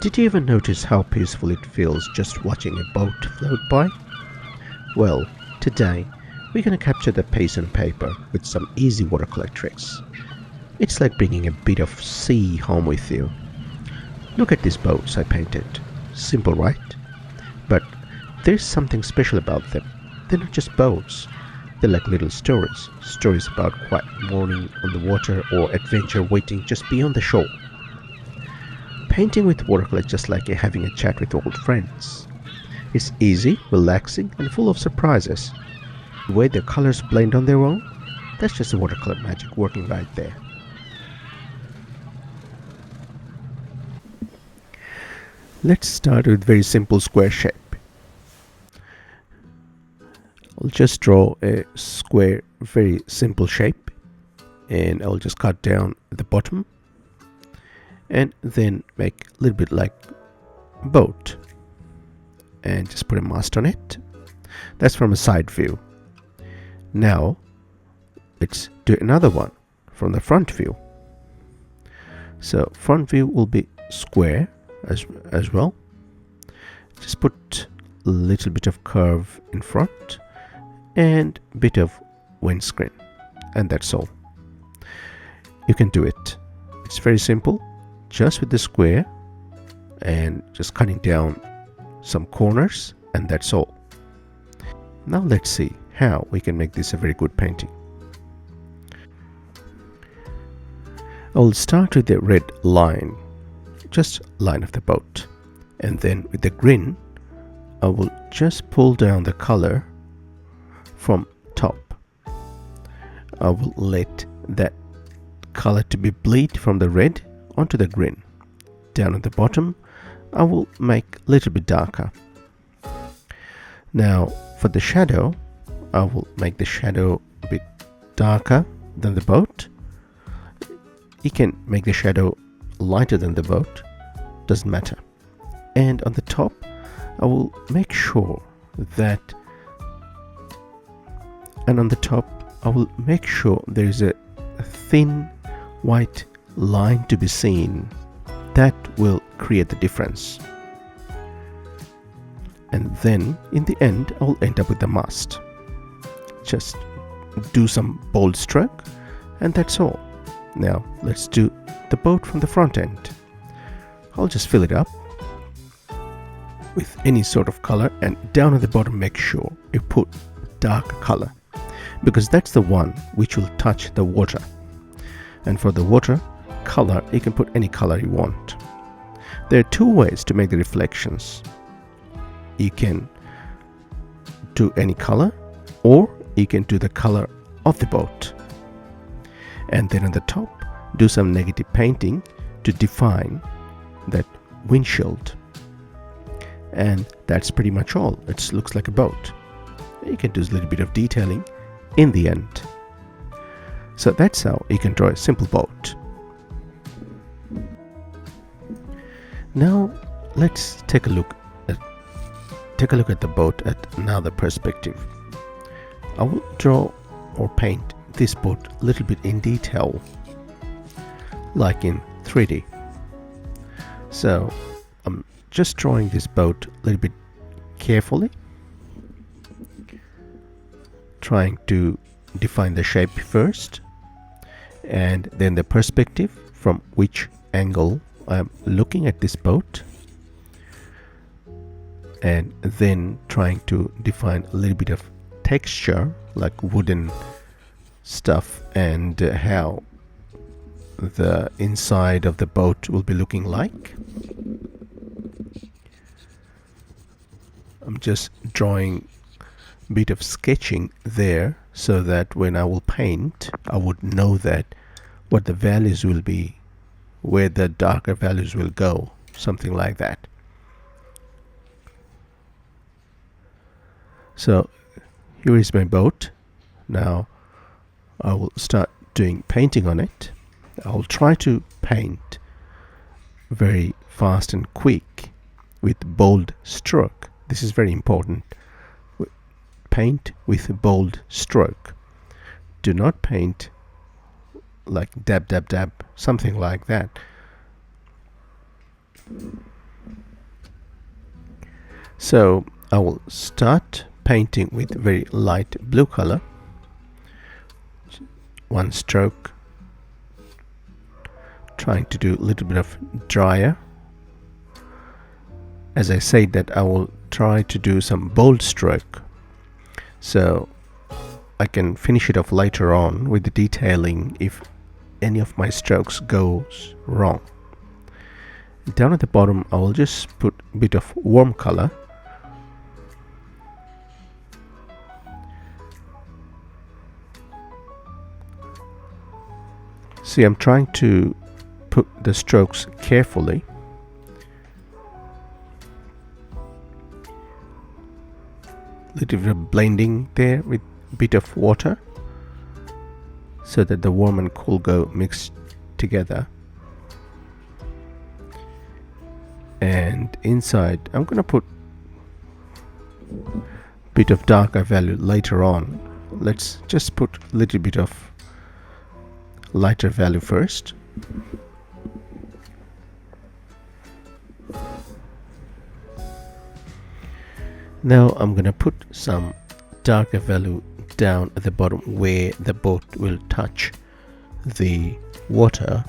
Did you ever notice how peaceful it feels just watching a boat float by? Well, today we're going to capture the pace on paper with some easy watercolor tricks. It's like bringing a bit of sea home with you. Look at these boats I painted. Simple, right? But there's something special about them. They're not just boats. They're like little stories. Stories about quiet morning on the water or adventure waiting just beyond the shore. Painting with watercolor is just like having a chat with old friends. It's easy, relaxing, and full of surprises. The way the colors blend on their own, that's just the watercolor magic working right there. Let's start with very simple square shape. I'll just draw a square, very simple shape, and I'll just cut down at the bottom and then make a little bit like a boat and just put a mast on it. That's from a side view. Now let's do another one from the front view. So front view will be square as well. Just put a little bit of curve in front and a bit of windscreen, and that's all. You can do it. It's very simple, just with the square and just cutting down some corners, and that's all. Now let's see how we can make this a very good painting. I'll start with the red line, just line of the boat, and then with the green I will just pull down the color from top. I will let that color to be bleed from the red onto the green. Down at the bottom I will make a little bit darker. Now for the shadow, I will make the shadow a bit darker than the boat. You can make the shadow lighter than the boat, doesn't matter. And on the top I will make sure that, and on the top I will make sure there is a thin white line to be seen. That will create the difference. And then in the end I'll end up with the mast. Just do some bold stroke and that's all. Now let's do the boat from the front end. I'll just fill it up with any sort of color, and down at the bottom make sure you put dark color, because that's the one which will touch the water. And for the water color, you can put any color you want. There are two ways to make the reflections. You can do any color, or you can do the color of the boat. And then on the top, do some negative painting to define that windshield. And that's pretty much all. It looks like a boat. You can do a little bit of detailing in the end. So that's how you can draw a simple boat. Now let's take a look at the boat at another perspective. I will draw or paint this boat a little bit in detail, like in 3D. So I'm just drawing this boat a little bit carefully, trying to define the shape first, and then the perspective from which angle I'm looking at this boat, and then trying to define a little bit of texture like wooden stuff and how the inside of the boat will be looking like. I'm just drawing a bit of sketching there so that when I will paint I would know that what the values will be, where the darker values will go, something like that. So here is my boat. Now I will start doing painting on it. I'll try to paint very fast and quick with bold stroke. This is very important. Paint with a bold stroke. Do not paint like dab, dab, dab, something like that. So I will start painting with very light blue color, one stroke, trying to do a little bit of drier. As I said that I will try to do some bold stroke, so I can finish it off later on with the detailing if any of my strokes goes wrong. Down at the bottom I will just put a bit of warm color. See, I'm trying to put the strokes carefully. Little bit of blending there with a bit of water so that the warm and cool go mixed together. And inside I'm gonna put a bit of darker value later on. Let's just put a little bit of lighter value first. Now I'm gonna put some darker value down at the bottom where the boat will touch the water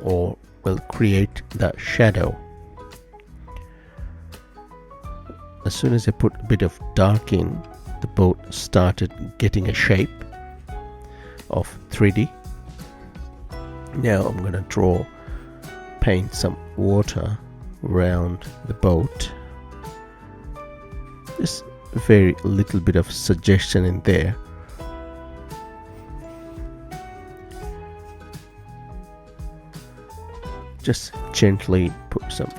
or will create the shadow. As soon as I put a bit of dark in, the boat started getting a shape of 3D. Now I'm gonna paint some water around the boat. Just a very little bit of suggestion in there. Just gently put some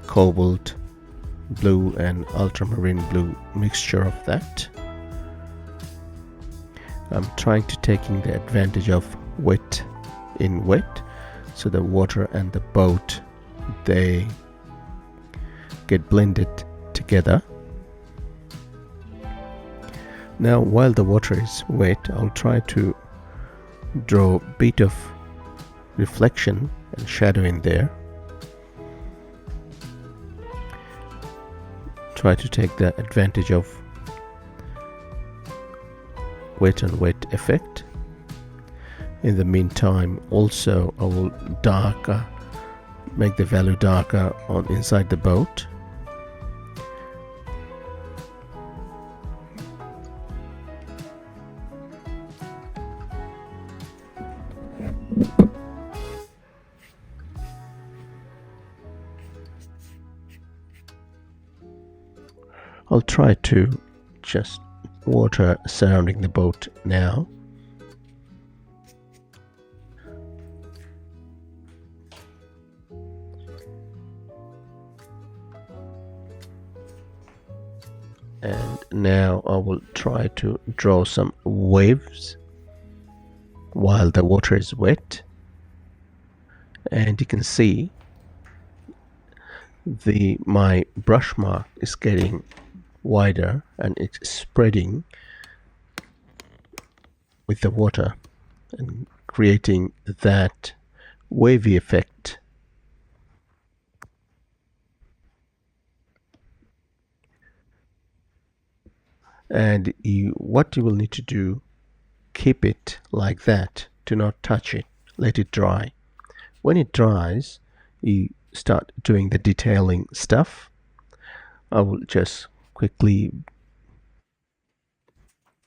cobalt blue and ultramarine blue mixture of that. I'm trying to taking the advantage of wet in wet, so the water and the boat, they get blended together. Now while the water is wet, I'll try to draw a bit of reflection and shadow in there. Try to take the advantage of wet and wet effect. In the meantime, also I will make the value darker on inside the boat. I'll try to just water surrounding the boat now. And now I will try to draw some waves while the water is wet. And you can see my brush mark is getting wider and it's spreading with the water and creating that wavy effect. And what you will need to do, keep it like that, do not touch it, let it dry. When it dries, you start doing the detailing stuff. I will just quickly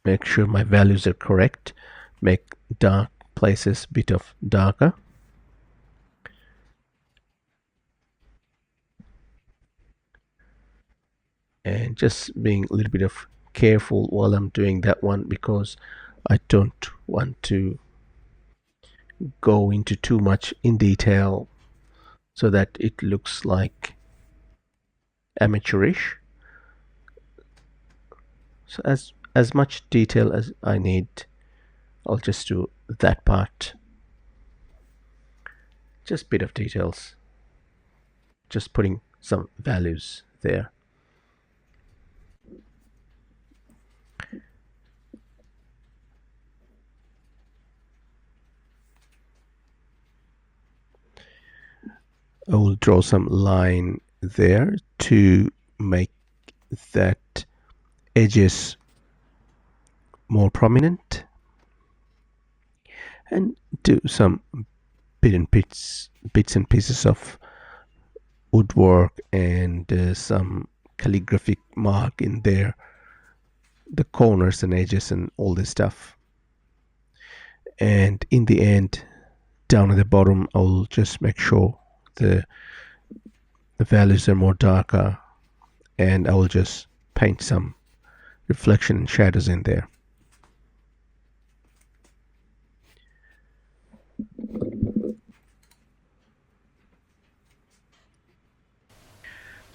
make sure my values are correct, make dark places a bit of darker. And just being a little bit of careful while I'm doing that one, because I don't want to go into too much in detail so that it looks like amateurish. So as much detail as I need, I'll just do that part. Just a bit of details, just putting some values there. I will draw some line there to make that edges more prominent, and do some bits and pieces of woodwork and some calligraphic mark in there, the corners and edges and all this stuff. And in the end, down at the bottom, I'll just make sure the values are more darker, and I will just paint some reflection and shadows in there.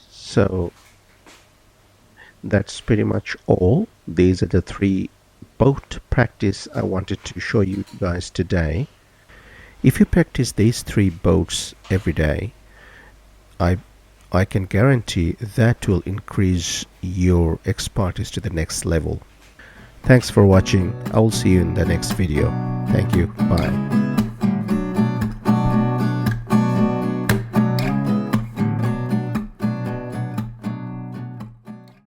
So that's pretty much all. These are the 3 boat practice I wanted to show you guys today. If you practice these 3 boats every day, I can guarantee that will increase your expertise to the next level. Thanks for watching. I will see you in the next video. Thank you. Bye.